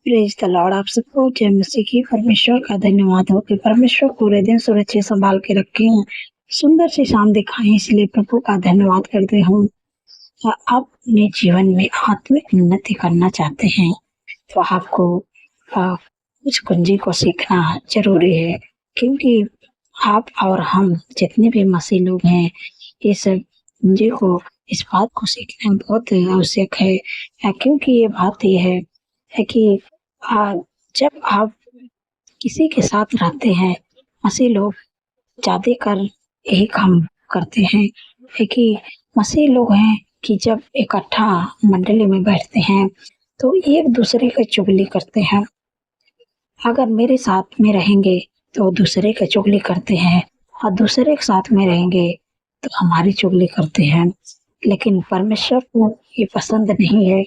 Praise the Lord. आप सबको जय मसीह की। परमेश्वर का धन्यवाद हो कि परमेश्वर पूरे दिन सुरक्षित संभाल के रखे हैं, सुंदर सी शाम दिखाई, इसलिए प्रभु का धन्यवाद करते हूँ। आप अपने जीवन में आत्मिक उन्नति करना चाहते हैं तो आपको कुछ कुंजी को सीखना जरूरी है, क्योंकि आप और हम जितने भी मसीह लोग हैं, इस कुंजी को इस बात को सीखना बहुत आवश्यक है। क्योंकि ये बात ये है कि जब आप किसी के साथ रहते हैं, मसीह लोग ज़्यादातर यही काम करते हैं, है कि मसीह लोग हैं कि जब इकट्ठा मंडली में बैठते हैं तो एक दूसरे की चुगली करते हैं। अगर मेरे साथ में रहेंगे तो दूसरे की चुगली करते हैं, और दूसरे के साथ में रहेंगे तो हमारी चुगली करते हैं। लेकिन परमेश्वर को ये पसंद नहीं है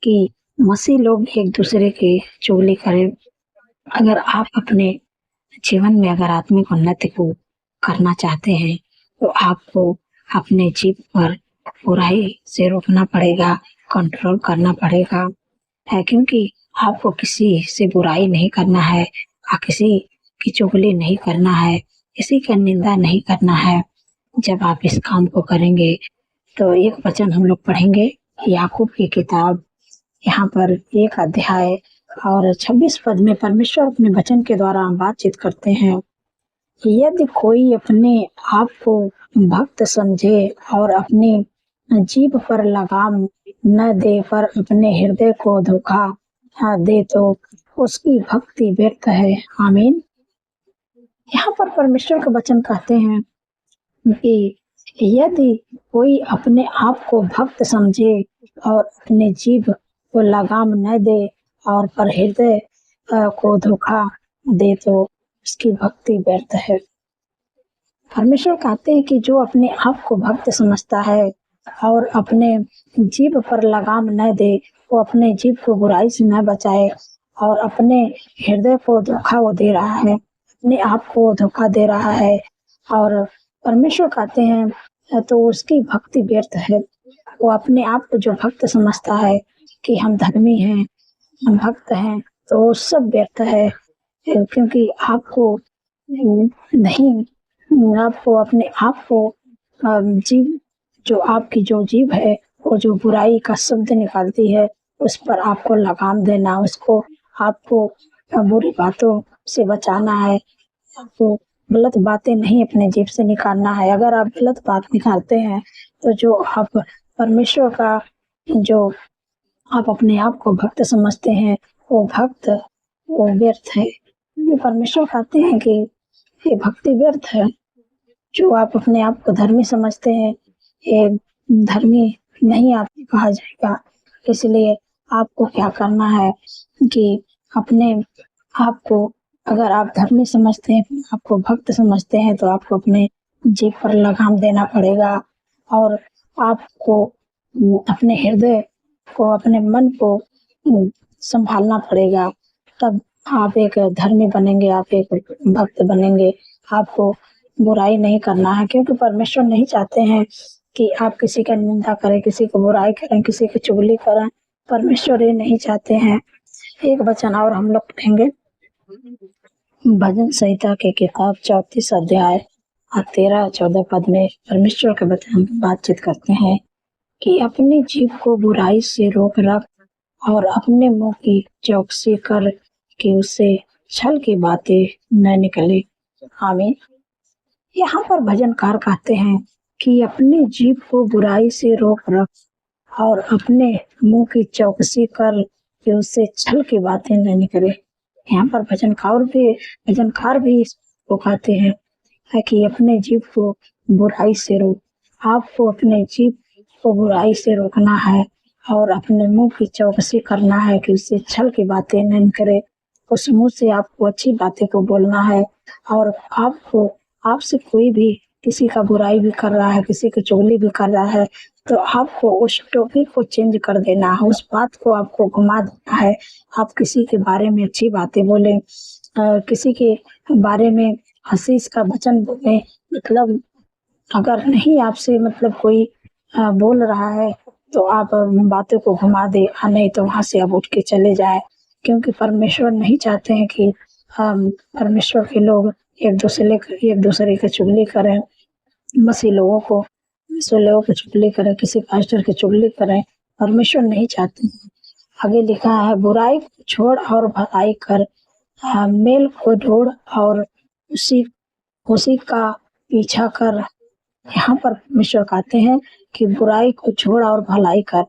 कि मसीह लोग एक दूसरे की चुगली करें। अगर आप अपने जीवन में अगर आत्मिक उन्नति को करना चाहते हैं तो आपको अपने जीभ पर बुराई से रोकना पड़ेगा, कंट्रोल करना पड़ेगा, है क्योंकि आपको किसी से बुराई नहीं करना है, किसी की चुगली नहीं करना है, किसी का निंदा नहीं करना है। जब आप इस काम को करेंगे तो एक वचन हम लोग पढ़ेंगे, याकूब की किताब, यहाँ पर 1 अध्याय और 26 पद में परमेश्वर अपने वचन के द्वारा बातचीत करते हैं। यदि कोई अपने आप को भक्त समझे और अपनी जीभ पर लगाम न दे पर अपने हृदय को धोखा दे तो उसकी भक्ति व्यर्थ है। आमीन। यहाँ पर परमेश्वर का वचन कहते हैं कि यदि कोई अपने आप को भक्त समझे और अपने जीभ को लगाम न दे और पर हृदय को धोखा दे तो उसकी भक्ति व्यर्थ है। परमेश्वर कहते हैं कि जो अपने आप को भक्त समझता है और अपने जीभ पर लगाम न दे, वो अपने जीभ को बुराई से न बचाए और अपने हृदय को धोखा वो दे रहा है, अपने आप को धोखा दे रहा है। और परमेश्वर कहते हैं तो उसकी भक्ति व्यर्थ है। वो अपने आप को जो भक्त समझता है कि हम धर्मी हैं, हम भक्त हैं, तो वो सब व्यर्थ है, क्योंकि आपको अपने आप को जीभ, जो आपकी जो जीभ है वो जो बुराई का शब्द निकालती है उस पर आपको लगाम देना, उसको आपको बुरी बातों से बचाना है। आपको गलत बातें नहीं अपने जीभ से निकालना है। अगर आप गलत बात निकालते हैं तो जो आप परमेश्वर का, जो आप अपने आप को भक्त समझते हैं, वो भक्त वो व्यर्थ है। परमेश्वर कहते हैं कि ये भक्ति व्यर्थ है। जो आप अपने आप को धर्मी समझते हैं, ये धर्मी नहीं आपको कहा जाएगा। इसलिए आपको क्या करना है कि अपने आप को, अगर आप धर्मी समझते हैं, आपको भक्त समझते हैं, तो आपको अपने जीभ पर लगाम देना पड़ेगा और आपको अपने हृदय को, अपने मन को संभालना पड़ेगा। तब आप एक धर्मी बनेंगे, आप एक भक्त बनेंगे। आपको बुराई नहीं करना है, क्योंकि परमेश्वर नहीं चाहते हैं कि आप किसी का निंदा करें, किसी को बुराई करें, किसी की चुगली करें। परमेश्वर ये नहीं चाहते हैं। एक वचन और हम लोग पढ़ेंगे, भजन संहिता के किताब 34 अध्याय 13-14 पद में परमेश्वर के वचन बातचीत करते हैं कि अपनी जीभ को बुराई से रोक रख और अपने मुंह की चौकसी कर कि उससे छल की बातें न निकले। आमीन। यहाँ पर भजनकार कहते हैं कि अपनी जीभ को बुराई से रोक रख और अपने मुंह की चौकसी कर कि उससे छल की बातें न निकले। यहाँ पर भजनकार भी इसको कहते हैं है कि अपने जीभ को बुराई से रोक। आपको अपने जीभ को बुराई से रोकना है और अपने मुंह की चौकसी करना है कि उससे छल की बातें न निकले। उस मुंह से आपको अच्छी बातें को बोलना है। और आपसे कोई भी किसी का बुराई भी कर रहा है, किसी की चुगली भी कर रहा है, तो आपको उस टॉपिक को चेंज कर देना है, उस बात को आपको घुमा देना है। आप किसी के बारे में अच्छी बातें बोलें, किसी के बारे में हंसी का वचन बोलें। मतलब अगर नहीं आपसे मतलब कोई बोल रहा है तो आप बातों को घुमा दे, नहीं तो वहां से आप उठ के चले जाए, क्योंकि परमेश्वर नहीं चाहते हैं कि हम परमेश्वर के लोग एक दूसरे की चुगली करें, मसीह लोगों की चुगली करें, किसी पास्टर की चुगली करें, परमेश्वर नहीं चाहते हैं। आगे लिखा है, बुराई को छोड़ और भलाई कर, मेल को ढूंढ और उसी उसी का पीछा कर। यहाँ पर परमेश्वर कहते हैं कि बुराई को छोड़ और भलाई कर।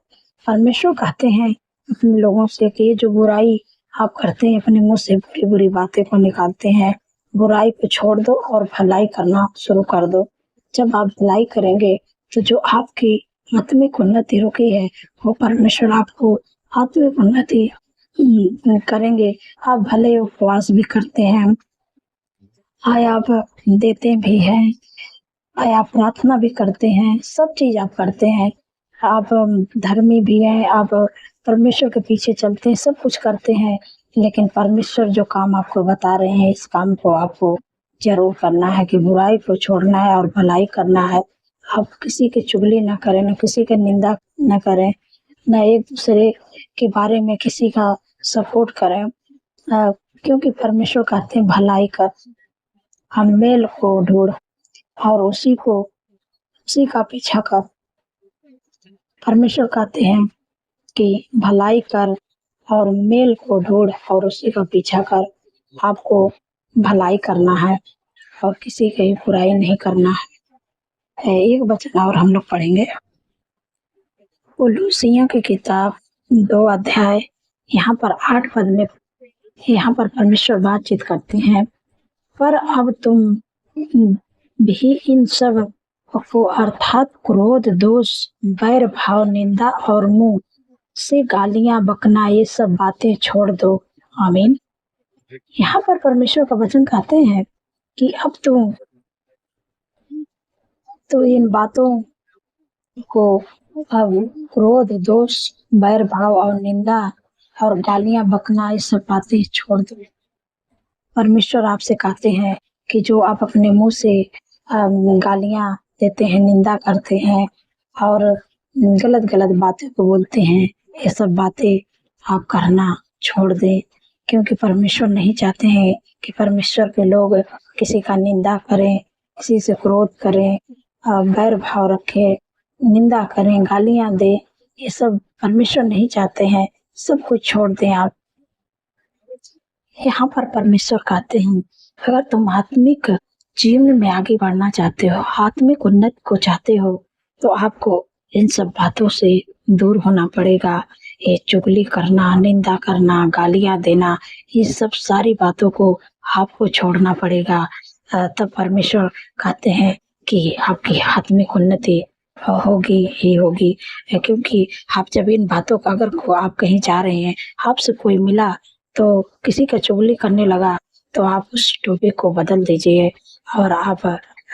परमेश्वर कहते हैं अपने लोगों से कि ये जो बुराई आप करते हैं, अपने मुंह से बुरी बुरी बातें को निकालते हैं, बुराई को छोड़ दो और भलाई करना शुरू कर दो। जब आप भलाई करेंगे तो जो आपकी आत्मिक उन्नति रुकी है, वो परमेश्वर आपको आत्मिक उन्नति करेंगे। आप भले उपवास भी करते हैं, आय आप देते भी हैं, आय आप प्रार्थना भी करते हैं, सब चीज आप करते हैं, आप धर्मी भी हैं, आप परमेश्वर के पीछे चलते हैं, सब कुछ करते हैं, लेकिन परमेश्वर जो काम आपको बता रहे हैं, इस काम को आपको जरूर करना है कि बुराई को छोड़ना है और भलाई करना है। आप किसी की चुगली ना करें, न किसी की निंदा न करें, न एक दूसरे के बारे में किसी का सपोर्ट करें, क्योंकि परमेश्वर कहते हैं भलाई कर, हम मेल को ढूंढ और उसी का पीछा कर। परमेश्वर कहते हैं कि भलाई कर और मेल को ढूंढ और उसी का पीछा कर। आपको भलाई करना है और किसी की बुराई नहीं करना है। एक वचन और हम लोग पढ़ेंगे, कुलुसियों की किताब 2 अध्याय, यहाँ पर 8 पद में यहाँ पर परमेश्वर बातचीत करते हैं, पर अब तुम भी इन सब को अर्थात क्रोध, दोष, बैर भाव, निंदा और मुंह से गालियां बकना, ये सब बातें छोड़ दो। आमीन। यहाँ पर परमेश्वर का वचन कहते हैं कि अब तुम तो इन बातों को, अब क्रोध, दोष, बैर भाव और निंदा और गालियां बकना, ये सब बातें छोड़ दो। परमेश्वर आपसे कहते हैं कि जो आप अपने मुंह से गालियां देते हैं, निंदा करते हैं और गलत गलत बातें को बोलते हैं, ये सब बातें आप करना छोड़ दें, क्योंकि परमेश्वर नहीं चाहते हैं कि परमेश्वर के लोग किसी का निंदा करें, किसी से क्रोध करें, बैर भाव रखें, निंदा करें, गालियां दे। ये सब परमेश्वर नहीं चाहते हैं। सब कुछ छोड़ दें आप। यहाँ पर परमेश्वर कहते हैं, अगर तुम आत्मिक जीवन में आगे बढ़ना चाहते हो, आत्मिक उन्नति को चाहते हो, तो आपको इन सब बातों से दूर होना पड़ेगा। ये चुगली करना, निंदा करना, गालियां देना, ये सब सारी बातों को आपको छोड़ना पड़ेगा। तब परमेश्वर कहते हैं कि आपकी आत्मिक उन्नति होगी ही होगी। क्योंकि आप जब इन बातों का, अगर आप कहीं जा रहे हैं, आपसे कोई मिला तो किसी का चुगली करने लगा, तो आप उस टॉपिक को बदल दीजिए और आप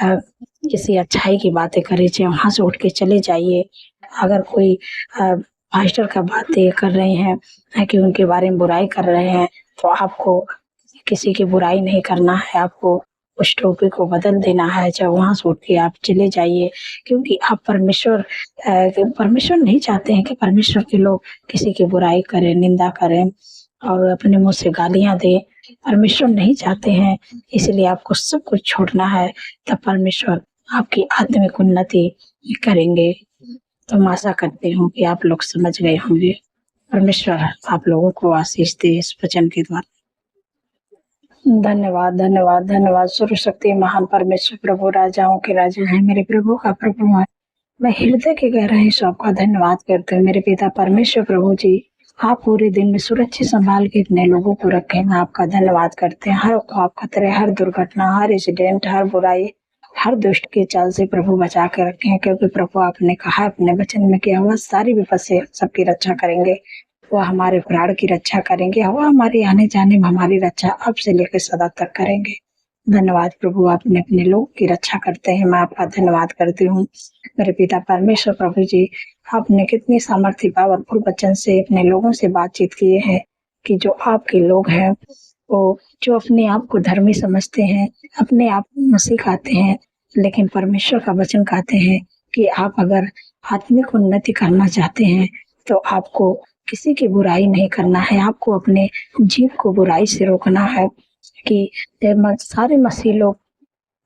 किसी अच्छाई की बातें करिए, वहाँ से उठ के चले जाइए। अगर कोई पास्टर का बातें कर रहे हैं कि उनके बारे में बुराई कर रहे हैं, तो आपको किसी की बुराई नहीं करना है, आपको उस टॉपिक को बदल देना है, चाहे वहाँ से उठ के आप चले जाइए। क्योंकि आप परमेश्वर नहीं चाहते हैं कि परमेश्वर के लोग किसी की बुराई करें, निंदा करें और अपने मुंह से गालियां दें। परमेश्वर नहीं चाहते हैं, इसलिए आपको सब कुछ छोड़ना है, तब परमेश्वर आपकी आत्मिक उन्नति करेंगे। तो मैं आशा करती हूँ कि आप लोग समझ गए होंगे। परमेश्वर आप लोगों को आशीष दे इस वचन के द्वारा। धन्यवाद धन्यवाद धन्यवाद। सर्वशक्ति महान परमेश्वर, प्रभु राजाओं के राजा है, मेरे प्रभु का प्रभु है। मैं हृदय के गहराई से आपका धन्यवाद करते हूँ मेरे पिता परमेश्वर। प्रभु जी, आप पूरे दिन में सुरक्षित संभाल के अपने लोगों को रखें, मैं आपका धन्यवाद करते हैं। हर खौफ खतरे, हर दुर्घटना, हर एक्सीडेंट, हर बुराई, हर दुष्ट के चाल से प्रभु बचा के रखें, क्योंकि प्रभु आपने कहा अपने वचन में कि वह सारी विपद से सबकी रक्षा करेंगे, वह हमारे प्राण की रक्षा करेंगे, वह हमारे आने जाने में हमारी रक्षा अब से लेकर सदा तक करेंगे। धन्यवाद प्रभु, आपने अपने लोग की रक्षा करते हैं, मैं आपका धन्यवाद करती हूँ मेरे पिता परमेश्वर। प्रभु जी, आपने कितनी सामर्थ्य पावरफुल वचन से अपने लोगों से बातचीत किए हैं कि जो आपके लोग हैं, वो जो अपने आप को धर्मी समझते हैं, अपने आप को मसीह कहते हैं, लेकिन परमेश्वर का वचन कहते हैं कि आप अगर आत्मिक उन्नति करना चाहते हैं तो आपको किसी की बुराई नहीं करना है, आपको अपने जीभ को बुराई से रोकना है कि सारे मसीह लोग,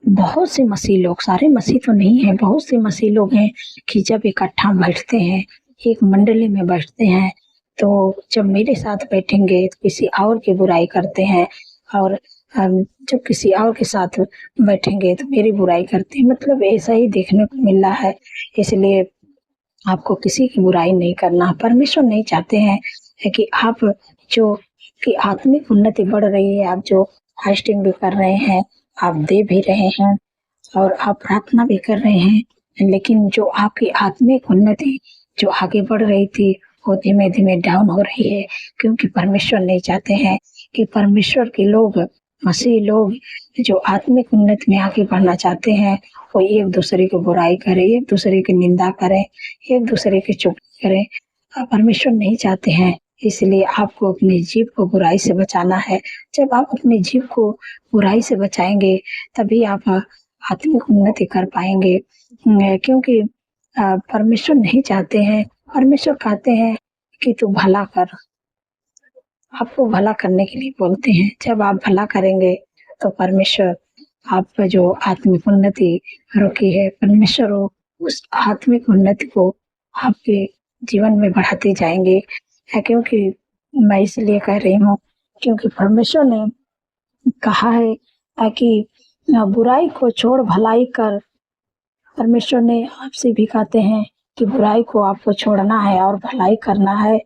बहुत से मसीह लोग, सारे मसीह तो नहीं है, बहुत से मसीह लोग हैं कि जब इकट्ठा बैठते हैं, एक मंडली में बैठते हैं, तो जब मेरे साथ बैठेंगे तो किसी और की बुराई करते हैं, और जब किसी और के साथ बैठेंगे तो मेरी बुराई करते हैं। मतलब ऐसा ही देखने को मिल रहा है। इसलिए आपको किसी की बुराई नहीं करना। परमेश्वर नहीं चाहते हैं है कि आप जो कि आत्मिक उन्नति बढ़ रही है, आप जो फास्टिंग भी कर रहे हैं, आप दे भी रहे हैं और आप प्रार्थना भी कर रहे हैं, लेकिन जो आपकी आत्मिक उन्नति जो आगे बढ़ रही थी वो धीमे धीमे डाउन हो रही है, क्योंकि परमेश्वर नहीं चाहते हैं कि परमेश्वर के लोग, मसीह लोग जो आत्मिक उन्नति में आगे बढ़ना चाहते हैं, वो एक दूसरे की बुराई करें, एक दूसरे की निंदा करें, एक दूसरे की चुगली करें। परमेश्वर नहीं चाहते हैं। इसलिए आपको अपनी जीभ को बुराई से बचाना है। जब आप अपनी जीभ को बुराई से बचाएंगे तभी आप आत्मिक उन्नति कर पाएंगे, क्योंकि परमेश्वर नहीं चाहते हैं। परमेश्वर कहते हैं कि तू भला कर, आपको भला करने के लिए बोलते हैं। जब आप भला करेंगे तो परमेश्वर आपका जो आत्मिक उन्नति रोकी है, परमेश्वर उस आत्मिक उन्नति को आपके जीवन में बढ़ाते जाएंगे। क्योंकि मैं इसलिए कह रही हूँ क्योंकि परमेश्वर ने कहा है कि बुराई को छोड़ भलाई कर। परमेश्वर ने आपसे भी कहते हैं कि बुराई को आपको छोड़ना है और भलाई करना है।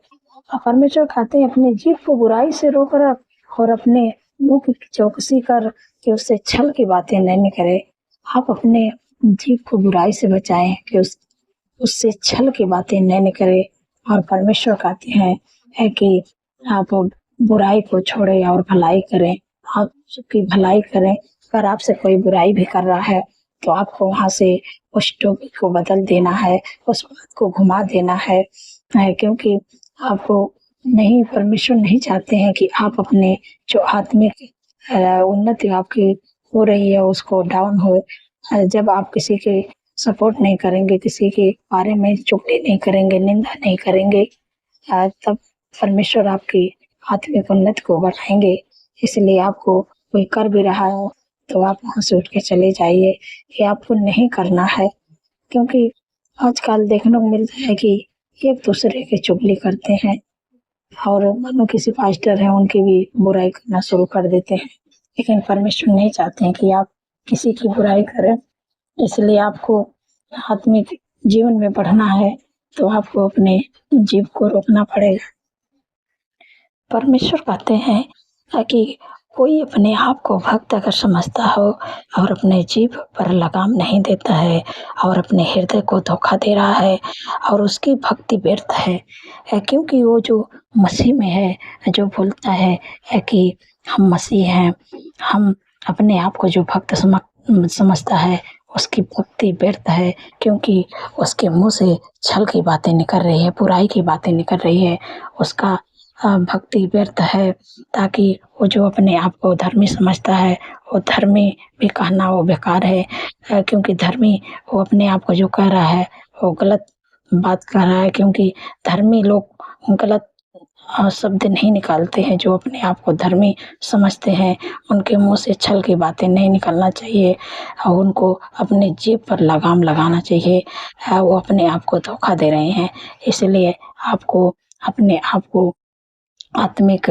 और परमेश्वर कहते हैं अपने जीभ को बुराई से रोक रख और अपने मुंह की चौकसी कर कि उससे छल की बातें नहीं करे। आप अपने जीभ को बुराई से बचाएं कि उससे छल की बातें नहीं करे। और परमेश्वर कहते हैं है कि आप बुराई को छोड़े और भलाई करें, आप सबकी भलाई करें। अगर आपसे कोई बुराई भी कर रहा है तो आपको वहां से उस टॉपिक को बदल देना है, उस बात को घुमा देना है, क्योंकि आपको नहीं, परमेश्वर नहीं चाहते हैं कि आप अपने जो आत्मिक उन्नति आपकी हो रही है उसको डाउन हो। जब आप किसी के सपोर्ट नहीं करेंगे, किसी के बारे में चुगली नहीं करेंगे, निंदा नहीं करेंगे, तब परमेश्वर आपकी आत्मिक उन्नति को बढ़ाएंगे। इसलिए आपको कोई कर भी रहा है तो आप वहां से उठ के चले जाइए। ये आपको नहीं करना है, क्योंकि आजकल देखने को मिलता है कि एक दूसरे की चुगली करते हैं और मानो किसी पास्टर है उनकी भी बुराई करना शुरू कर देते हैं। लेकिन परमेश्वर नहीं चाहते हैं कि आप किसी की बुराई करें। इसलिए आपको आत्मिक जीवन में बढ़ना है तो आपको अपने जीव को रोकना पड़ेगा। परमेश्वर कहते हैं कि कोई अपने आप को भक्त अगर समझता हो और अपने जीभ पर लगाम नहीं देता है और अपने हृदय को धोखा दे रहा है और उसकी भक्ति व्यर्थ है, क्योंकि वो जो मसीह में है, जो बोलता है कि हम मसीह हैं, हम अपने आप को जो भक्त समझता है उसकी भक्ति व्यर्थ है, क्योंकि उसके मुंह से छल की बातें निकल रही है, बुराई की बातें निकल रही है। उसका भक्ति व्यर्थ है, ताकि वो जो अपने आप को धर्मी समझता है वो धर्मी भी कहना वो बेकार है, क्योंकि धर्मी वो अपने आप को जो कह रहा है वो गलत बात कर रहा है, क्योंकि धर्मी लोग गलत शब्द नहीं निकालते हैं। जो अपने आप को धर्मी समझते हैं उनके मुंह से छल की बातें नहीं निकलना चाहिए और उनको अपने जीभ पर लगाम लगाना चाहिए। वो अपने आप को धोखा दे रहे हैं। इसलिए आपको अपने आप को आत्मिक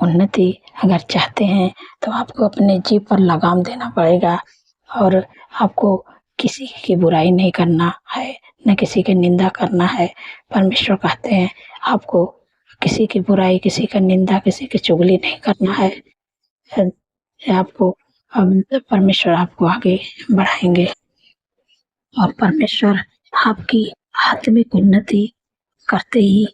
उन्नति अगर चाहते हैं तो आपको अपने जीभ पर लगाम देना पड़ेगा और आपको किसी की बुराई नहीं करना है, न किसी की निंदा करना है। परमेश्वर कहते हैं आपको किसी की बुराई, किसी का निंदा, किसी की चुगली नहीं करना है। आपको परमेश्वर आपको आगे बढ़ाएंगे और परमेश्वर आपकी आत्मिक उन्नति करते ही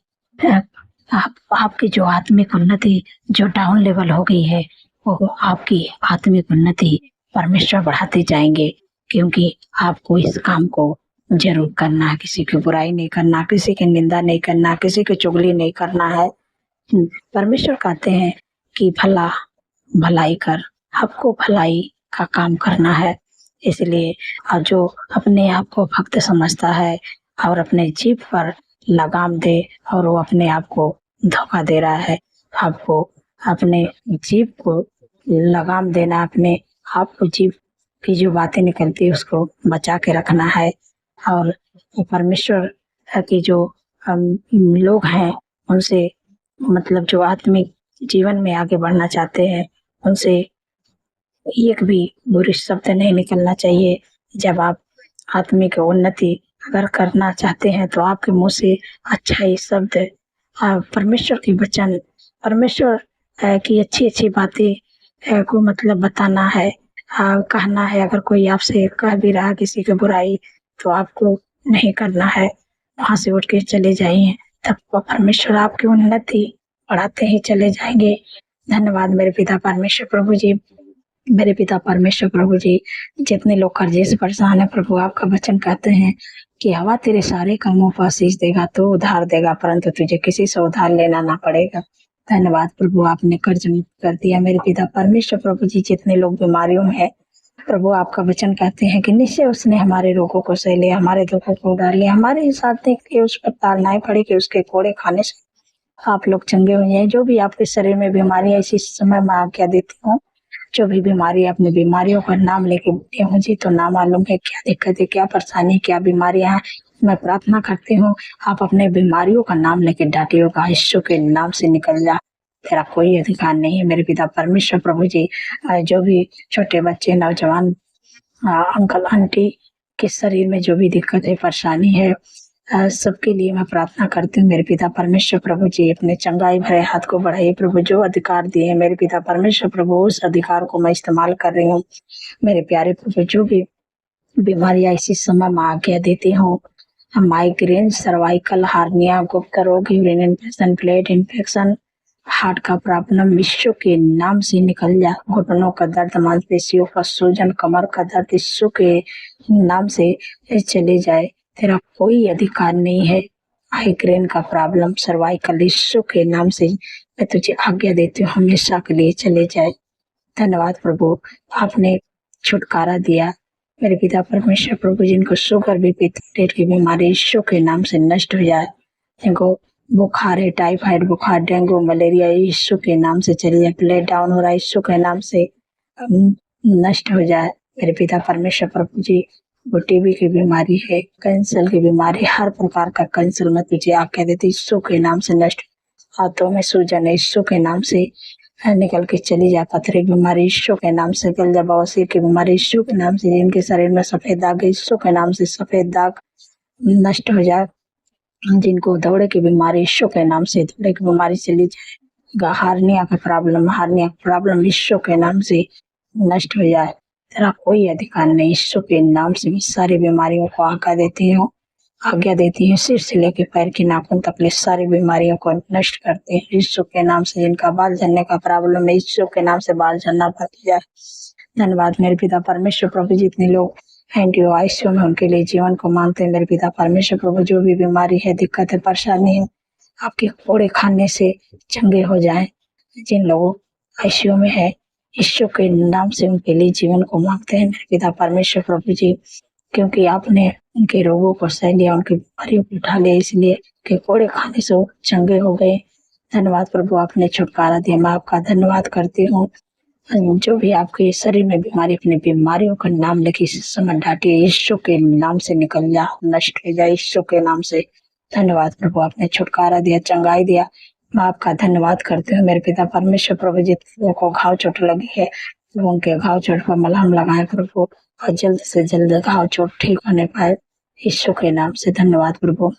आपकी जो आत्मिक उन्नति जो डाउन लेवल हो गई है वो आपकी आत्मिक उन्नति परमेश्वर बढ़ाते जाएंगे, क्योंकि आपको इस काम को जरूर करना है। किसी की बुराई नहीं करना, किसी की निंदा नहीं करना, किसी की चुगली नहीं करना है। परमेश्वर कहते हैं कि भलाई कर, आपको भलाई का काम करना है। इसलिए जो अपने आप को भक्त समझता है और अपने जीभ पर लगाम दे और वो अपने आप को धोखा दे रहा है। आपको अपने जीभ को लगाम देना, अपने आप को जीभ की जो बातें निकलती है उसको बचा के रखना है। और परमेश्वर की जो लोग हैं उनसे मतलब जो आत्मिक जीवन में आगे बढ़ना चाहते हैं उनसे एक भी बुरी शब्द नहीं निकलना चाहिए। जब आप आत्मिक उन्नति अगर करना चाहते हैं तो आपके मुंह से अच्छा ही शब्द, परमेश्वर की वचन, परमेश्वर की अच्छी अच्छी बातें को मतलब बताना है, कहना है। अगर कोई आपसे कह भी रहा किसी की बुराई तो आपको नहीं करना है, वहाँ से उठ के चले जाइए, तब परमेश्वर आपकी उन्नति बढ़ाते ही चले जाएंगे। धन्यवाद मेरे पिता परमेश्वर प्रभु जी। मेरे पिता परमेश्वर प्रभु जी, जितने लोग कर्जे से परेशान है प्रभु, आपका वचन कहते हैं कि हवा तेरे सारे कामों पर आशीष देगा तो उधार देगा, परंतु तुझे किसी से उधार लेना ना पड़ेगा। धन्यवाद प्रभु, आपने कर्ज मुक्त कर दिया। मेरे पिता परमेश्वर प्रभु जी, जितने लोग बीमारियों में है प्रभु, आपका वचन कहते हैं कि निश्चय उसने हमारे रोगों को सह लिया, हमारे दुखों को उधार लिया, हमारे साथ के उस पर ताड़नाएं पड़ी कि उसके कोड़े खाने से आप लोग चंगे हुए हैं। जो भी आपके शरीर में बीमारी है इसी समय मैं आज्ञा देती हूँ, जो भी बीमारी, अपनी बीमारियों का नाम लेके बैठे हूँ जी, तो ना मालूम है क्या दिक्कत है, क्या परेशानी, क्या बीमारियां हैं। मैं प्रार्थना करती हूँ आप अपने बीमारियों का नाम लेके डांटिए होगा, यीशु के नाम से निकल जा, तेरा कोई अधिकार नहीं है। मेरे पिता परमेश्वर प्रभु जी, जो भी छोटे बच्चे, नौजवान, अंकल आंटी के शरीर में जो भी दिक्कत है, परेशानी है, सबके लिए मैं प्रार्थना करती हूँ। मेरे पिता परमेश्वर प्रभु जी, अपने चंगाई भरे हाथ को बढ़ाइए प्रभु। जो अधिकार दिए हैं मेरे पिता परमेश्वर प्रभु, उस अधिकार को मैं इस्तेमाल कर रही हूँ। मेरे प्यारे प्रभु, जो भी बीमारियां इसी समय मैं आज्ञा देती हूँ, माइग्रेन, सर्वाइकल हार्निया, गुप्त रोग, urine infection, plate infection, heart का प्रॉब्लम, यीशु के नाम से निकल जा। घुटनों का दर्द, मांसपेशियों का सूजन, कमर का दर्द, यीशु के नाम से चले जाए, तेरा कोई अधिकार नहीं है। माइग्रेन का प्रॉब्लम, सर्वाइकल, यीशु के नाम से मैं तुझे आज्ञा देती हूँ, हमेशा के लिए चले जाए। धन्यवाद प्रभु, आपने छुटकारा दिया। मेरे पिता परमेश्वर प्रभु, जिनको शुगर, बीपी, पेट की बीमारी यीशु के नाम से नष्ट हो जाए, जिनको बुखार है, टाइफाइड बुखार, डेंगू, मलेरिया, यीशु के नाम से चले जाए। प्लेट डाउन हो रहा है, यीशु के नाम से नष्ट हो जाए। मेरे पिता परमेश्वर प्रभु जी, वो टीबी की बीमारी है, कैंसर की बीमारी, हर प्रकार का कैंसर मैं तुझे आज्ञा देती, यीशु के नाम से नष्ट। हाथों में सूजन है, यीशु के नाम से निकल के चली जा। पथरी की बीमारी यीशु के नाम से निकल जा। बवासीर की बीमारी यीशु के नाम से, जिनके शरीर में सफेद दाग है, यीशु के नाम से सफेद दाग नष्ट हो जाए। जिनको दौड़े की बीमारी, यीशु के नाम से दौड़े की बीमारी चली जाए। हार्निया का प्रॉब्लम यीशु के नाम से नष्ट हो जाए, तेरा कोई अधिकार नहीं। यीशु के नाम से मैं सारी बीमारियों को आज्ञा देती हूँ, सिर से लेके पैर की नाखून तक ले सारी बीमारियों को नष्ट करते हैं यीशु के नाम से। जिनका बाल झड़ने का प्रॉब्लम है, यीशु के नाम से बाल झड़ना बंद हो जाए। धन्यवाद मेरे पिता परमेश्वर प्रभु, जितने लोग एनटीओ आईसीयू में उनके लिए जीवन को मांगते हैं, मेरे पिता परमेश्वर प्रभु, जो भी बीमारी है, दिक्कत है, परेशानी है, आपके कोड़े खाने से चंगे हो जाए। जिन लोगों आईसीयू में है, यीशु के नाम से उनके लिए जीवन को मांगते हैं मेरे पिता परमेश्वर प्रभु जी, क्योंकि आपने उनके रोगों को सह लिया, उनकी बीमारियों को उठा लिया, इसलिए के कोड़े खाने से चंगे हो गए। धन्यवाद प्रभु, आपने छुटकारा दिया, मैं आपका धन्यवाद करती हूँ। जो भी आपके शरीर में बीमारी, अपनी बीमारियों का नाम लेके इस समय डांटिए, यीशु के नाम से निकल जा, नष्ट हो जाए यीशु के नाम से। धन्यवाद प्रभु, आपने छुटकारा दिया, चंगाई दिया, मैं आपका धन्यवाद करती हूँ मेरे पिता परमेश्वर प्रभु। जितने को घाव चोट लगी है वो उनके घाव चोट पर मलहम लगाए प्रभु, और जल्द से जल्द घाव चोट ठीक होने पाए यीशु के नाम से। धन्यवाद प्रभु,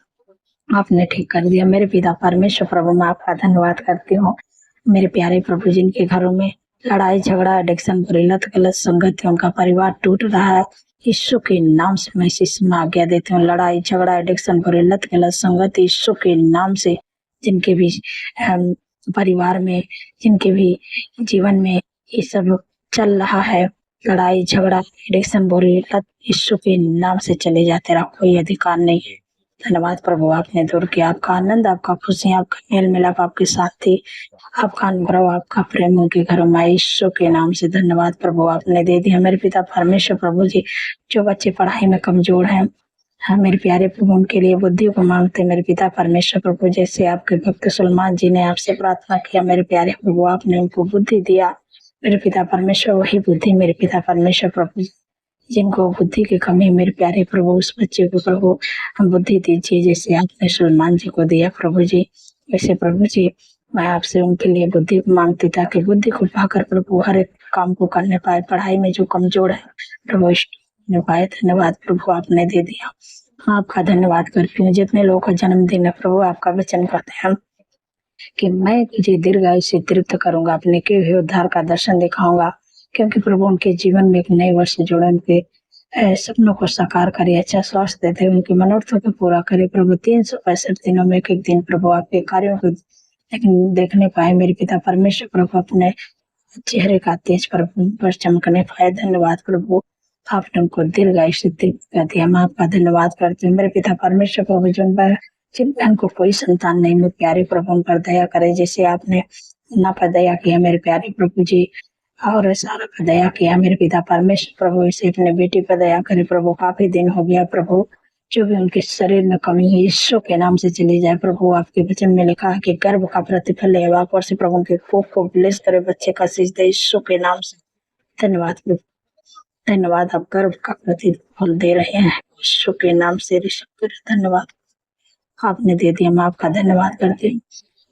आपने ठीक कर दिया मेरे पिता परमेश्वर प्रभु, मैं आपका धन्यवाद करती हूँ। मेरे प्यारे प्रभु, जिनके घरों में लड़ाई झगड़ा, एडिक्शन, बुरीलत, गलत संगत, उनका परिवार टूट रहा है, यीशु के नाम से मैं इसी में आज्ञा देती हूँ। लड़ाई झगड़ा, एडिक्शन, बुरीलत, गलत संगत, यीशु के नाम से जिनके भी परिवार में, जिनके भी जीवन में ये सब चल रहा है, लड़ाई झगड़ा, एडिक्शन, बुरीलत, यीशु के नाम से चले जाते, रहा कोई अधिकार नहीं है। धन्यवाद प्रभु, आपने दूर किया, आपका आनंद, आपका खुशी, आपका मेल मिलाप आपके साथ थी, आपका अनुग्रह, आपका प्रेम उनके घरों में, यीशु के नाम से। धन्यवाद प्रभु, आपने दे दिया मेरे पिता परमेश्वर प्रभु जी। जो बच्चे पढ़ाई में कमजोर हैं, हाँ मेरे प्यारे प्रभु, उनके लिए बुद्धि को मांगते मेरे पिता परमेश्वर प्रभु। जैसे आपके भक्त सुलेमान जी ने आपसे प्रार्थना किया मेरे प्यारे प्रभु, आपने उनको बुद्धि दिया मेरे पिता परमेश्वर। वही बुद्धि मेरे पिता परमेश्वर प्रभु, जिनको बुद्धि की कमी है मेरे प्यारे प्रभु, उस बच्चे को प्रभु हम बुद्धि दीजिए जैसे आपने सुलेमान जी को दिया प्रभु जी। वैसे प्रभु जी मैं आपसे उनके लिए बुद्धि मांगती ताकि बुद्धि को पाकर प्रभु हर एक काम को करने पाए। पढ़ाई में जो कमजोर है प्रभु ने पाए। धन्यवाद प्रभु, आपने दे दिया। आपका धन्यवाद करती हूँ। जितने लोगों का जन्मदिन है प्रभु, आपका वचन करते हैं कि मैं तुझे दीर्घायु से तृप्त करूंगा, अपने के हुए उद्धार का दर्शन दिखाऊंगा। क्योंकि प्रभु उनके जीवन में एक नए वर्ष जोड़े, उनके सपनों को साकार करे, अच्छा स्वास्थ्य देते, उनके मनोरथों को पूरा करे प्रभु। 365 दिनों में एक एक दिन प्रभु आपके कार्यों को देखने पाए मेरे पिता परमेश्वर प्रभु, अपने चेहरे का तेज पर चमकने पाए। धन्यवाद प्रभु, आपने उनको दीर्घायु से तृप्त कर दिया। मैं आपका धन्यवाद करती हूँ मेरे पिता परमेश्वर प्रभु। जिन बहन को कोई संतान नहीं, मेरे प्यारे प्रभु उन पर दया करे जैसे आपने ना पर दया किया मेरे प्यारे प्रभु जी, और सारा पर दया किया मेरे पिता परमेश्वर प्रभु। इसे अपने बेटी पर दया करे प्रभु। काफी दिन हो गया प्रभु, जो भी उनके शरीर में कमी है यीशु के नाम से चली जाए प्रभु। आपके वचन में लिखा है कि गर्भ का प्रतिफल है वापर से प्रभु के कोख को ब्लेस करे, बच्चे का शीश दे यीशु के नाम से। धन्यवाद प्रभु, धन्यवाद, आप गर्भ का प्रतिफल दे रहे हैं यीशु के नाम से। धन्यवाद, आपने दे दिया। मैं आपका धन्यवाद करती हूँ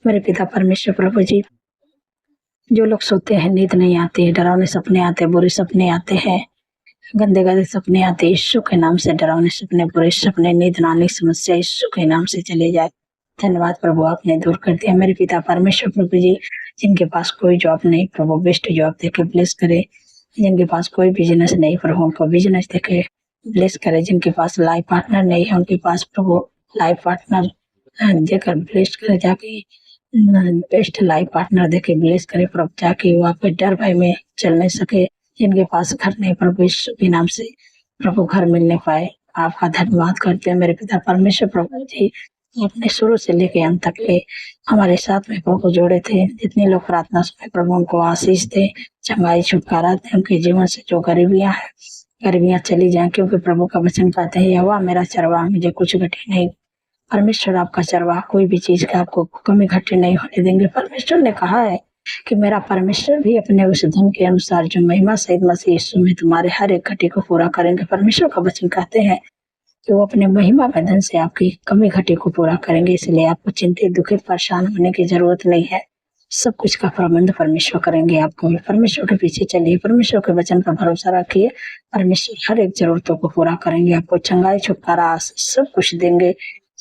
मेरे पिता परमेश्वर प्रभु जी। जो लोग सोते हैं नींद नहीं आती है, डरावने सपने आते, बुरे सपने आते हैं, गंदे गंदे सपने आते, यीशु के नाम से डरावने सपने, बुरे सपने, नींद ना आने की समस्या यीशु के नाम से चले जाए। धन्यवाद प्रभु, आपने दूर कर दिया मेरे पिता परमेश्वर प्रभु जी। जिनके पास कोई जॉब नहीं प्रभु, बेस्ट जॉब देके ब्लेस करे। जिनके पास कोई बिजनेस नहीं प्रभु, उनको बिजनेस देके ब्लेस करे। जिनके पास लाइफ पार्टनर नहीं है, उनके पास प्रभु लाइफ पार्टनर देकर ब्लेस करे। जाके बेस्ट लाइफ पार्टनर देके ब्लेस करे प्रभु, जाके वहाँ पे डर भय में चल नहीं सके। जिनके पास घर नहीं प्रभु, यीशु के नाम से प्रभु घर मिलने पाए। आपका धन्यवाद करते हैं मेरे पिता परमेश्वर प्रभु जी। आपने शुरू से लेके अंत तक ले हमारे साथ में प्रभु जोड़े थे। जितने लोग प्रार्थना सुने प्रभु उनको आशीष दे, चंगाई छुटकारा दे। उनके जीवन से जो गरीबियां है गरीबियां चली जाएं, क्योंकि प्रभु का वचन कहते हैं यहोवा मेरा चरवाहा, मुझे कुछ घटे नहीं। परमेश्वर आपका चरवाहा, कोई भी चीज का आपको कमी घटे नहीं होने देंगे। परमेश्वर ने कहा है कि मेरा परमेश्वर भी अपने उस धन के अनुसार जो महिमा सहित मसीह यीशु में तुम्हारे हर एक घटी को पूरा करेंगे। परमेश्वर का वचन कहते हैं कि वो अपने महिमा में धन से आपकी कमी घटी को पूरा करेंगे। इसलिए आपको चिंतित दुखित परेशान होने की जरूरत नहीं है। सब कुछ का प्रबंध परमेश्वर करेंगे। आपको परमेश्वर के पीछे चलिए, परमेश्वर के वचन पर भरोसा रखिए। परमेश्वर हर एक जरूरतों को पूरा करेंगे। आपको चंगाई छुटकारा सब कुछ देंगे।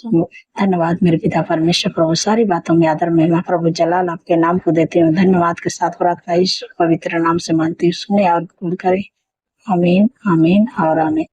धन्यवाद मेरे पिता परमेश्वर प्रभु, सारी बातों में आदर महिमा प्रभु जलाल आपके नाम को देती हूँ। धन्यवाद के साथ प्रार्थना ईश्वर पवित्र नाम से मांगती हूँ, सुने और करें। आमीन, आमीन और आमीन।